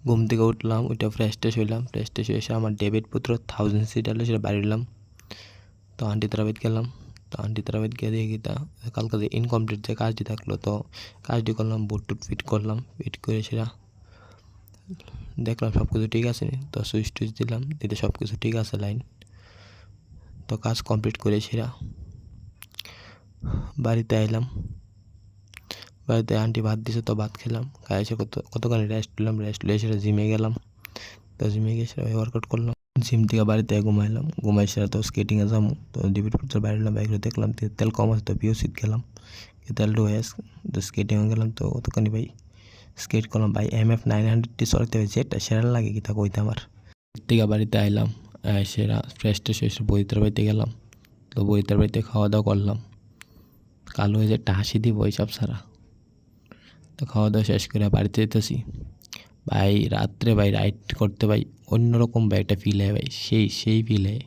ঘুম থেকে উঠলাম, ওইটা ফ্রেশ ট্রেশ হইলাম, ফ্রেশ ট্রেশ হয়ে এসে আমার ডেবিট পুত্র 1000 সিট সেটা বাড়িলাম। তো আন্টি তারাবাদ গেলাম। তো আন্টি তারাবাদ গিয়ে দেখি তা কালকে যে ইনকমপ্লিট যে কাজটি থাকলো, তো কাজটি করলাম, বুট টুট ফিট করলাম, ফিট করে সেটা দেখলাম সব কিছু ঠিক আছে। তো সুইচ টুইচ দিলাম, দিতে সব কিছু ঠিক আছে লাইন। তো কাজ কমপ্লিট করে সেরা বাড়িতে আইলাম। বাড়িতে আন্টি ভাত দিছে, তো ভাত খেলাম, খাই এসে কতখানি রেস্ট নিলাম, রেস্ট নিয়ে সেটা জিমে গেলাম। তো জিমে গিয়ে সেটা ওয়ার্কআউট করলাম। জিম থেকে বাড়িতে ঘুমাইলাম, ঘুমাই সেরা তো স্কেটিংয়ে যাবো। তো ডেবিট পুত্র বাড়িলাম, বাইরে দেখলাম তেল কম আছে, তো পিওসিত গেলাম, তেল ঢুয়ে তো স্কেটিংয়ে গেলাম। তো কতখানি ভাই স্কেট করলাম ভাই, MF 900টি চড়তে হয়েছে, এটা সেরা লাগে কি তা কইতে আমার। থেকে বাড়িতে আইলাম, সেরা ফ্রেশ ট্রেশ এসে বইতার বাড়িতে গেলাম। তো বইতার বাড়িতে খাওয়া দাওয়া করলাম। কালো হয়ে যে একটা হাসি দিব ওইসব সারা। তো খাওয়া দাওয়া শেষ করে বাড়িতে যেতেছি ভাই, রাত্রে ভাই রাইড করতে ভাই অন্যরকম ভাই একটা ফিল হয় ভাই, সেই ফিল হয়।